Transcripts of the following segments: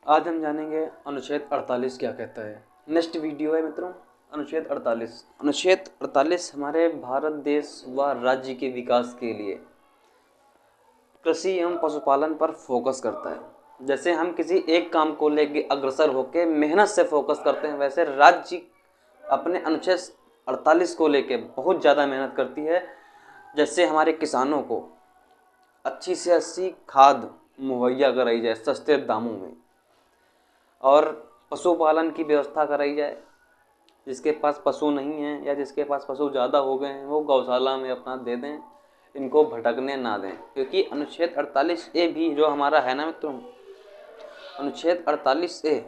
आज हम जानेंगे अनुच्छेद 48 क्या कहता है। नेक्स्ट वीडियो है मित्रों अनुच्छेद 48। अनुच्छेद 48 हमारे भारत देश व राज्य के विकास के लिए कृषि एवं पशुपालन पर फोकस करता है। जैसे हम किसी एक काम को लेके अग्रसर होकर मेहनत से फोकस करते हैं, वैसे राज्य अपने अनुच्छेद 48 को लेके बहुत ज़्यादा मेहनत करती है। जैसे हमारे किसानों को अच्छी से अच्छी खाद मुहैया कराई जाए सस्ते दामों में, और पशुपालन की व्यवस्था कराई जाए। जिसके पास पशु नहीं है या जिसके पास पशु ज़्यादा हो गए हैं वो गौशाला में अपना दे दें, इनको भटकने ना दें। क्योंकि अनुच्छेद 48A भी जो हमारा है ना मित्रों, अनुच्छेद 48A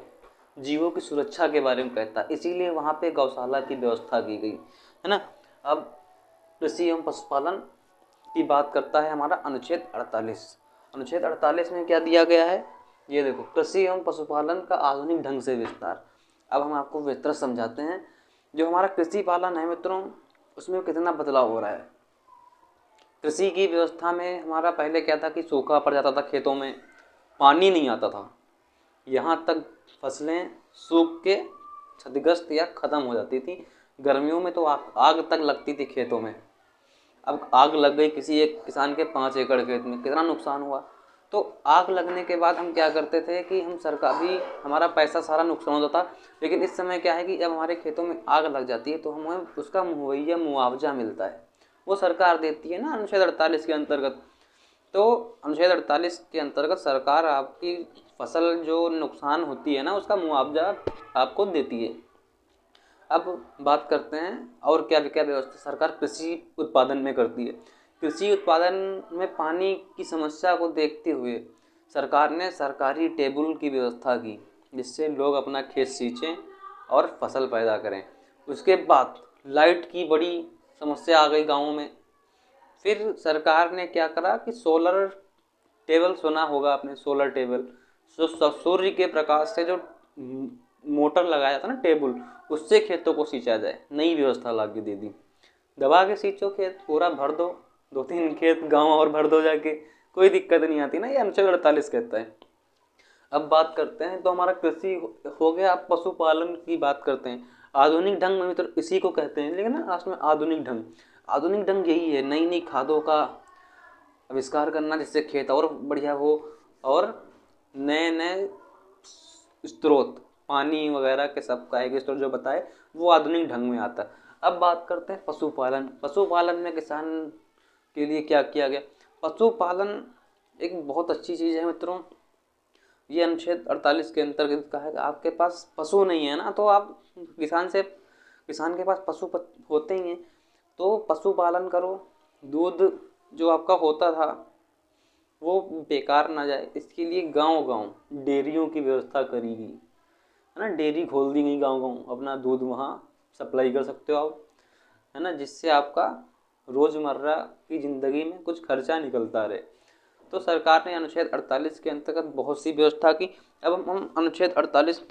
जीवों की सुरक्षा के बारे में कहता है, इसीलिए वहाँ पे गौशाला की व्यवस्था की गई है ना। अब कृषि एवं पशुपालन की बात करता है हमारा अनुच्छेद 48। अनुच्छेद 48 में क्या दिया गया है, ये देखो, कृषि एवं पशुपालन का आधुनिक ढंग से विस्तार। अब हम आपको विस्तार समझाते हैं। जो हमारा कृषि पालन है मित्रों, उसमें कितना बदलाव हो रहा है। कृषि की व्यवस्था में हमारा पहले क्या था कि सूखा पड़ जाता था, खेतों में पानी नहीं आता था, यहाँ तक फसलें सूख के क्षतिग्रस्त या ख़त्म हो जाती थी। गर्मियों में तो आग तक लगती थी खेतों में। अब आग लग गई किसी एक किसान के 5 एकड़ खेत में, कितना नुकसान हुआ। तो आग लगने के बाद हम क्या करते थे कि हम सरकार भी, हमारा पैसा सारा नुकसान होता था। लेकिन इस समय क्या है कि जब हमारे खेतों में आग लग जाती है तो हमें उसका मुहैया मुआवजा मिलता है, वो सरकार देती है ना अनुच्छेद 48 के अंतर्गत। तो अनुच्छेद 48 के अंतर्गत सरकार आपकी फसल जो नुकसान होती है ना, उसका मुआवजा आपको देती है। अब बात करते हैं और क्या क्या व्यवस्था सरकार कृषि उत्पादन में करती है। कृषि उत्पादन में पानी की समस्या को देखते हुए सरकार ने सरकारी टेबल की व्यवस्था की, जिससे लोग अपना खेत सींचें और फसल पैदा करें। उसके बाद लाइट की बड़ी समस्या आ गई गाँवों में। फिर सरकार ने क्या करा कि सोलर टेबल, सुना होगा आपने सोलर टेबल, सूर्य के प्रकाश से जो मोटर लगाया जाता ना टेबल, उससे खेतों को सींचा जाए, नई व्यवस्था ला के दे दी। दबा के सींचो खेत, पूरा भर दो, 2-3 खेत गांव और भर दो जाके, कोई दिक्कत नहीं आती ना। ये अनुच्छेद 48 कहता है। अब बात करते हैं, तो हमारा कृषि हो गया। अब पशुपालन की बात करते हैं। आधुनिक ढंग में तो इसी को कहते हैं, लेकिन ना लास्ट में आधुनिक ढंग। आधुनिक ढंग यही है, नई नई खादों का आविष्कार करना जिससे खेत और बढ़िया हो, और नए नए स्रोत, पानी वगैरह के सबका एक स्रोत जो बताए, वो आधुनिक ढंग में आता है। अब बात करते हैं पशुपालन। पशुपालन में किसान के लिए क्या किया गया। पशुपालन एक बहुत अच्छी चीज़ है मित्रों। ये अनुच्छेद 48 के अंतर्गत कहा है कि आपके पास पशु नहीं है ना, तो आप किसान के पास पशु होते ही हैं, तो पशुपालन करो। दूध जो आपका होता था वो बेकार ना जाए, इसके लिए गांव गांव डेयरियों की व्यवस्था करी गई है ना। डेयरी खोल दी गई गांव गांव, अपना दूध वहाँ सप्लाई कर सकते हो आप, है ना, जिससे आपका रोज़मर्रा की ज़िंदगी में कुछ खर्चा निकलता रहे। तो सरकार ने अनुच्छेद 48 के अंतर्गत बहुत सी व्यवस्था की। अब हम अनुच्छेद 48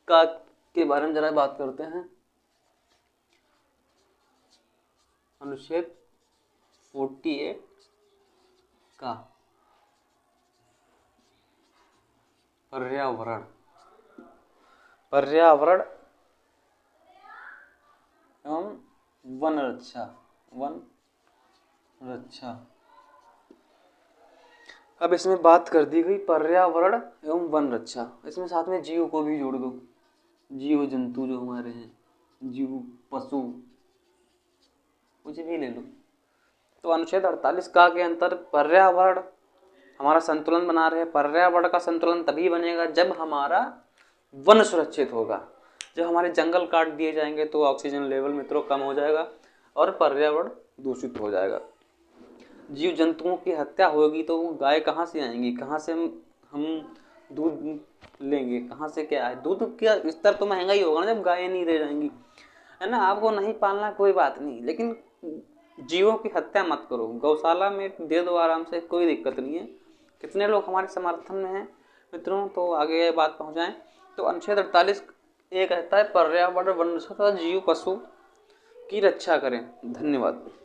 के बारे में जरा बात करते हैं। अनुच्छेद 48 का पर्यावरण एवं वन रक्षा। अब इसमें बात कर दी गई पर्यावरण एवं वन रक्षा, इसमें साथ में जीव को भी जोड़ दो। जीव जंतु जो हमारे हैं, जीव पशु कुछ भी ले लो। तो अनुच्छेद 48 का के अंतर पर्यावरण हमारा संतुलन बना रहे। पर्यावरण का संतुलन तभी बनेगा जब हमारा वन सुरक्षित होगा। जब हमारे जंगल काट दिए जाएंगे तो ऑक्सीजन लेवल मित्रों कम हो जाएगा और पर्यावरण दूषित हो जाएगा। जीव जंतुओं की हत्या होगी तो वो गाय कहाँ से आएंगी, कहाँ से हम दूध लेंगे, कहाँ से क्या है। दूध का स्तर तो महंगा ही होगा ना जब गायें नहीं रह जाएंगी, है ना। आपको नहीं पालना कोई बात नहीं, लेकिन जीवों की हत्या मत करो। गौशाला में दे दो आराम से, कोई दिक्कत नहीं है। कितने लोग हमारे समर्थन में हैं मित्रों, तो आगे बात पहुँचाएँ। तो अनुच्छेद 48 ये कहता है पर्यावरण वन तथा जीव पशु की रक्षा करें। धन्यवाद।